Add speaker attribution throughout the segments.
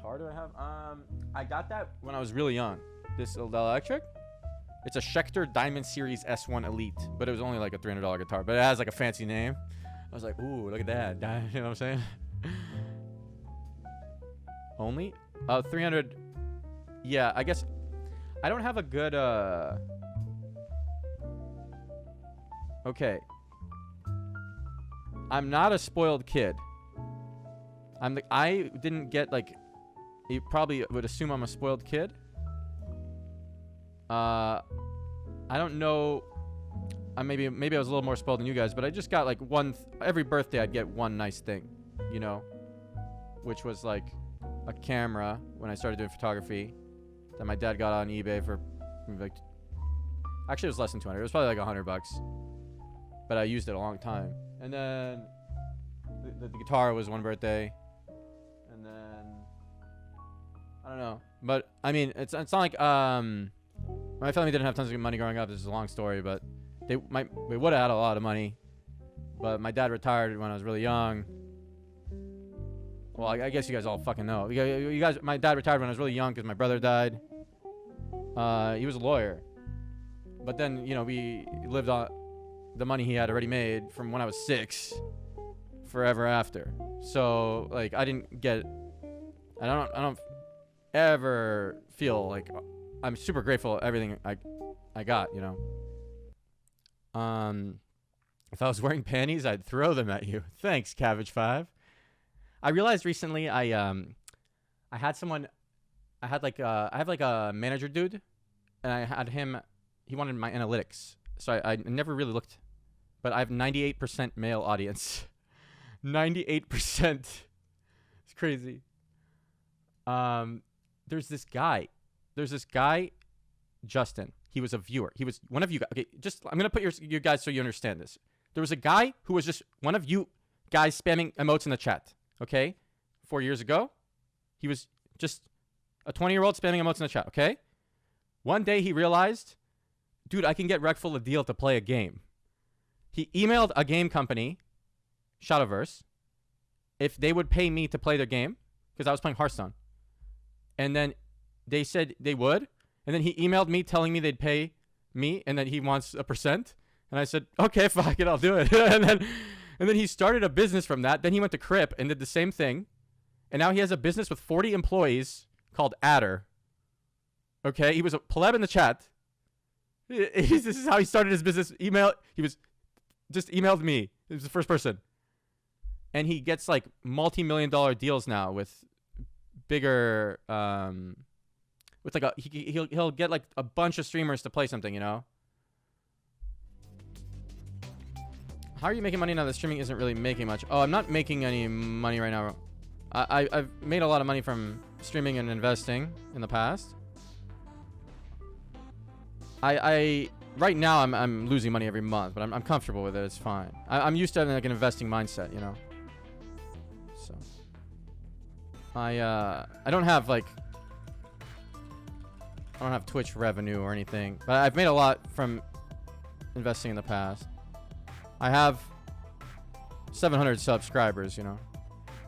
Speaker 1: guitar do I have? I got that when I was really young. This electric. It's a Schecter Diamond Series S1 Elite, but it was only like a $300 guitar. But it has like a fancy name. I was like, ooh, look at that. You know what I'm saying? Only? 300. Yeah, I guess I don't have a good okay. I'm not a spoiled kid. I didn't get like, you probably would assume I'm a spoiled kid. I don't know. Maybe I was a little more spoiled than you guys, but I just got like every birthday I'd get one nice thing, you know, which was like a camera when I started doing photography that my dad got on eBay for like, actually it was less than 200. It was probably like $100, but I used it a long time. And then the guitar was one birthday, and then I don't know, but I mean it's not like my family didn't have tons of money growing up. This is a long story, but we would have had a lot of money, but my dad retired when I was really young. Well, I guess you guys all fucking know. You guys, my dad retired when I was really young because my brother died. He was a lawyer, but then you know we lived on the money he had already made from when I was 6 forever after. So like I don't ever feel like I'm super grateful for everything I got, you know. If I was wearing panties, I'd throw them at you. Thanks, Cabbage5. I realized recently I have like a manager dude, and I had him. He wanted my analytics, so I never really looked, but I have 98% male audience. 98%. It's crazy. There's this guy, Justin. He was a viewer. He was one of you guys. Okay, I'm going to put you guys so you understand this. There was a guy who was just one of you guys spamming emotes in the chat, okay? 4 years ago. He was just a 20-year-old spamming emotes in the chat, okay? One day he realized, dude, I can get Reckful a deal to play a game. He emailed a game company, Shadowverse, if they would pay me to play their game, because I was playing Hearthstone. And then they said they would. And then he emailed me telling me they'd pay me and that he wants a percent. And I said, okay, fuck it, I'll do it. and then he started a business from that. Then he went to Crip and did the same thing. And now he has a business with 40 employees called Adder. Okay, he was a pleb in the chat. This is how he started his business. He just emailed me. He was the first person. And he gets like multi-million-dollar deals now with bigger with like he'll get like a bunch of streamers to play something, you know. How are you making money now that streaming isn't really making much? Oh, I'm not making any money right now. I've made a lot of money from streaming and investing in the past. Right now I'm losing money every month, but I'm comfortable with it. It's fine. I'm used to having like an investing mindset, you know. So I don't have Twitch revenue or anything, but I've made a lot from investing in the past. I have 700 subscribers, you know.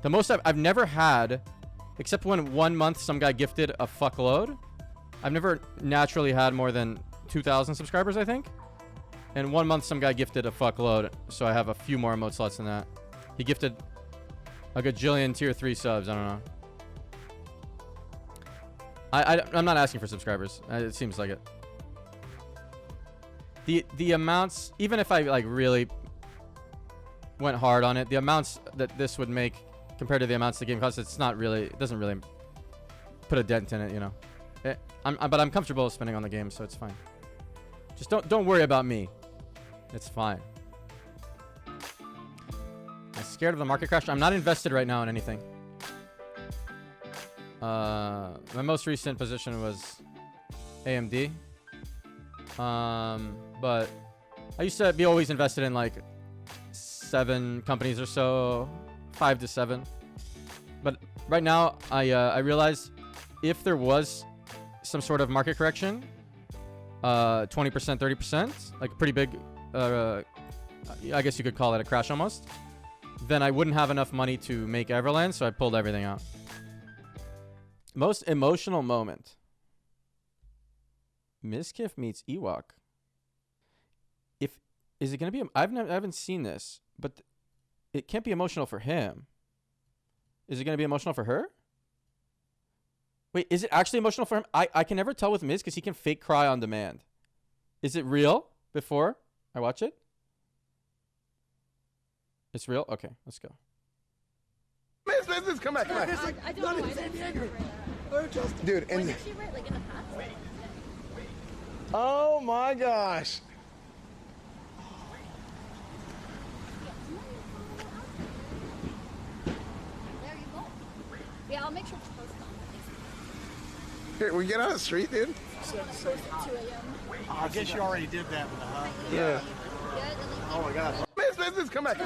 Speaker 1: The most I've never had, except when 1 month some guy gifted a fuckload. I've never naturally had more than 2,000 subscribers, I think. And 1 month some guy gifted a fuckload, so I have a few more emote slots than that. He gifted a gajillion tier 3 subs, I don't know. I'm not asking for subscribers. It seems like it. The amounts, even if I like really went hard on it, the amounts that this would make compared to the amounts the game costs, it doesn't really put a dent in it, you know. But I'm comfortable spending on the game, so it's fine. Just don't worry about me. It's fine. I'm scared of the market crash. I'm not invested right now in anything. My most recent position was AMD. But I used to be always invested in like 7 companies or so, 5 to 7. But right now, I realize if there was some sort of market correction, 20%, 30%, like a pretty big, I guess you could call it a crash almost, then I wouldn't have enough money to make Everland, so I pulled everything out. Most emotional moment. Miskiff meets Ewok. Is it gonna be? I haven't seen this, but it can't be emotional for him. Is it gonna be emotional for her? Wait, is it actually emotional for him? I can never tell with Miz because he can fake cry on demand. Is it real before I watch it? It's real? Okay, let's go.
Speaker 2: Miz, come back.
Speaker 3: I don't know.
Speaker 2: Dude, and
Speaker 3: Did she write like in the past?
Speaker 2: oh my gosh.
Speaker 3: There you go. Yeah, I'll make sure to post on
Speaker 2: Here, we get on the street, dude.
Speaker 3: it. I'm gonna post at 2 a.m.
Speaker 4: I guess you already did that with the hug.
Speaker 2: Yeah.
Speaker 4: Oh my God.
Speaker 2: Miz, come back.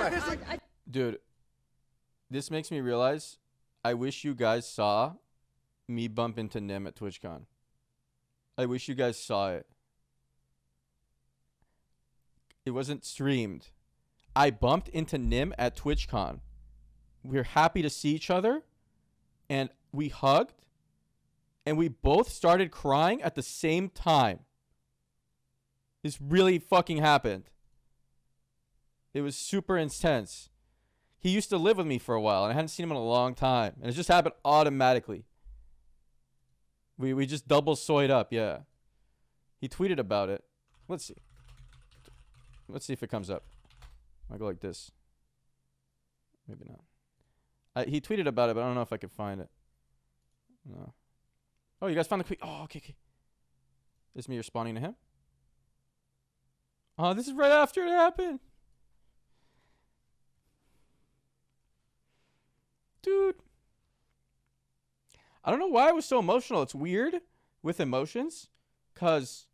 Speaker 1: Dude, this makes me realize I wish you guys saw me bump into NymN at TwitchCon. I wish you guys saw it. It wasn't streamed. I bumped into NymN at TwitchCon. We were happy to see each other, and we hugged, and we both started crying at the same time. This really fucking happened. It was super intense. He used to live with me for a while, and I hadn't seen him in a long time. And it just happened automatically. We just double soyed up, yeah. He tweeted about it. Let's see. Let's see if it comes up. I'll go like this. Maybe not. He tweeted about it, but I don't know if I could find it. No. Oh, you guys found the tweet. Oh, okay. This is me responding to him. Oh, this is right after it happened. Dude. I don't know why I was so emotional. It's weird with emotions because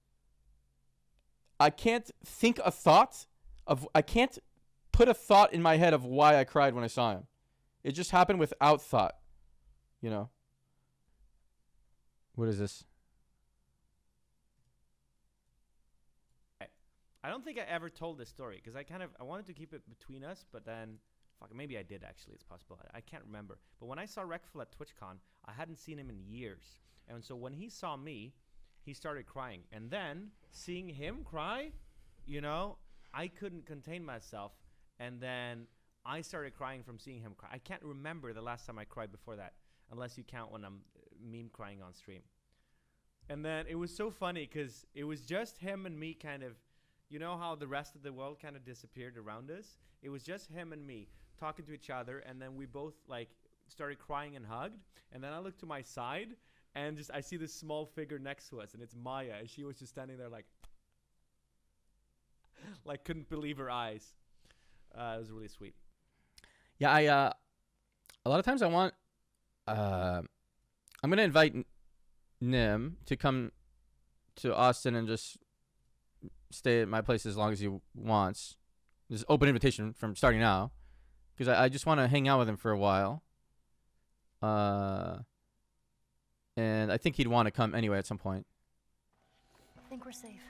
Speaker 1: I can't think a thought of, I can't put a thought in my head of why I cried when I saw him. It just happened without thought, you know? What is this?
Speaker 5: I don't think I ever told this story because I wanted to keep it between us, but then maybe I did actually. It's possible. I can't remember. But when I saw Reckful at TwitchCon, I hadn't seen him in years. And so when he saw me, he started crying. And then seeing him cry, you know, I couldn't contain myself. And then I started crying from seeing him cry. I can't remember the last time I cried before that, unless you count when I'm meme crying on stream. And then it was so funny because it was just him and me kind of, you know how the rest of the world kind of disappeared around us? It was just him and me talking to each other, and then we both like started crying and hugged. And then I looked to my side and just I see this small figure next to us, and it's Maya, and she was just standing there like couldn't believe her eyes. It was really sweet.
Speaker 1: Yeah, a lot of times I want I'm gonna invite NymN to come to Austin and just stay at my place as long as he wants. This open invitation from starting now, because I just want to hang out with him for a while. And I think he'd want to come anyway at some point.
Speaker 3: I think we're safe.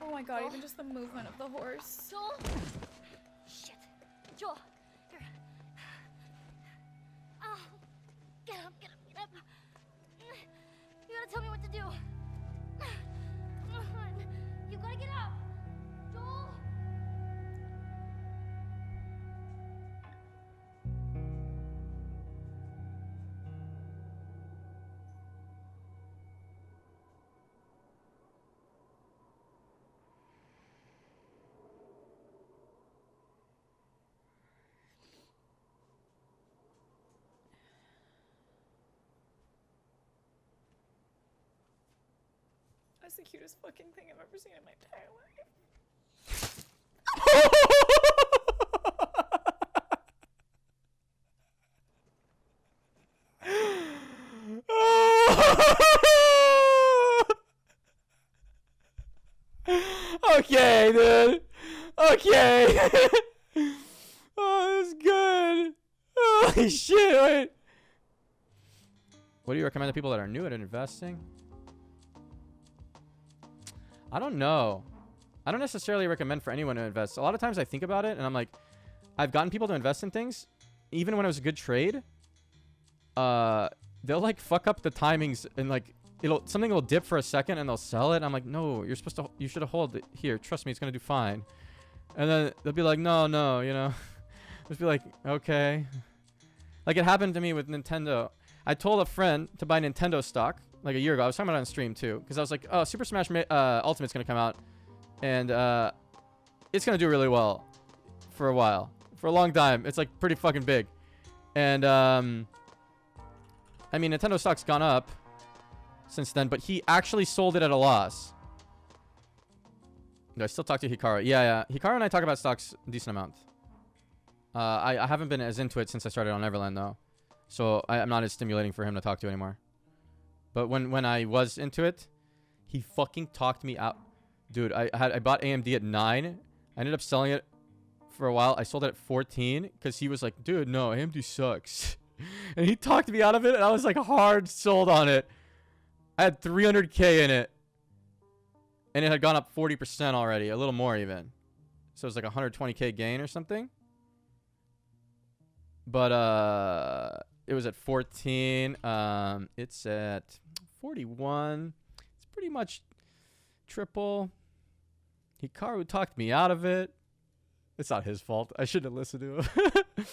Speaker 6: Oh my god, even just the movement of the horse.
Speaker 3: Joel! Shit. Joel! Here. Oh. Get up. You gotta tell me what to do. Come on. You gotta get up. Joel!
Speaker 6: That's the cutest fucking thing I've ever seen in my entire life.
Speaker 1: Okay, dude. Okay. Oh, that's good. Holy shit. Wait. What do you recommend to people that are new at investing? I don't know. I don't necessarily recommend for anyone to invest. A lot of times I think about it and I'm like, I've gotten people to invest in things, even when it was a good trade. they'll like fuck up the timings and like something will dip for a second and they'll sell it. I'm like, no, you should have hold it here. Trust me, it's gonna do fine. And then they'll be like, no, you know. Just be like, okay. Like it happened to me with Nintendo. I told a friend to buy Nintendo stock like a year ago. I was talking about it on stream too, because I was like, oh, Super Smash Ultimate's gonna come out, and it's gonna do really well for a while, for a long time. It's like pretty fucking big, and I mean Nintendo stock's gone up since then, but he actually sold it at a loss. Do I still talk to Hikaru? Yeah. Hikaru and I talk about stocks a decent amount. I haven't been as into it since I started on Everland though, so I'm not as stimulating for him to talk to anymore. But when I was into it, he fucking talked me out. Dude, I bought AMD at 9. I ended up selling it for a while. I sold it at 14 because he was like, dude, no, AMD sucks. And he talked me out of it, and I was like hard sold on it. I had 300K in it, and it had gone up 40% already, a little more even. So it was like 120K gain or something. But it was at 14. It's at 41. It's pretty much triple. Hikaru talked me out of it. It's not his fault. I shouldn't have listened to him.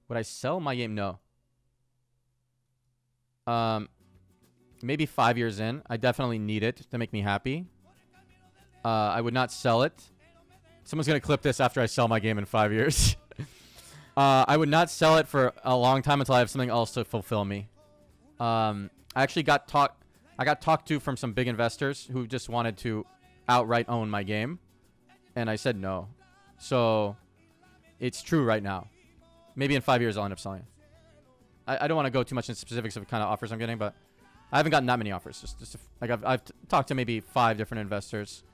Speaker 1: Would I sell my game? No. Maybe 5 years in. I definitely need it to make me happy. I would not sell it. Someone's going to clip this after I sell my game in 5 years. I would not sell it for a long time until I have something else to fulfill me. I actually got talked to from some big investors who just wanted to outright own my game, and I said no. So it's true right now. Maybe in 5 years I'll end up selling it. I don't want to go too much into specifics of the kind of offers I'm getting, but I haven't gotten that many offers. Just like I've talked to maybe 5 different investors.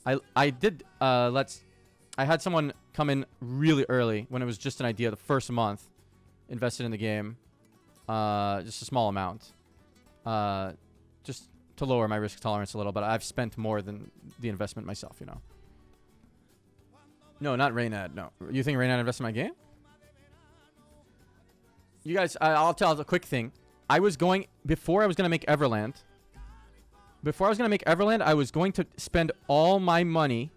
Speaker 1: I had someone come in really early when it was just an idea. The first month, invested in the game, just a small amount, just to lower my risk tolerance a little. But I've spent more than the investment myself, you know. No, not Raynad. No, you think Raynad invested in my game? You guys, I'll tell a quick thing. Before I was gonna make Everland. I was going to spend all my money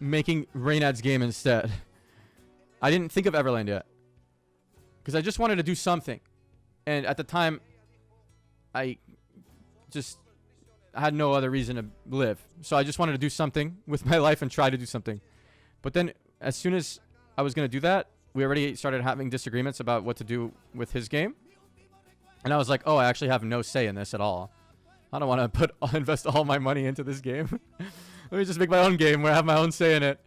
Speaker 1: making Raynad's game instead. I didn't think of Everland yet, because I just wanted to do something, and at the time I had no other reason to live, so I just wanted to do something with my life and try to do something. But then as soon as I was going to do that, we already started having disagreements about what to do with his game, and I was like, oh, I actually have no say in this at all. I don't want to invest all my money into this game. Let me just make my own game where I have my own say in it.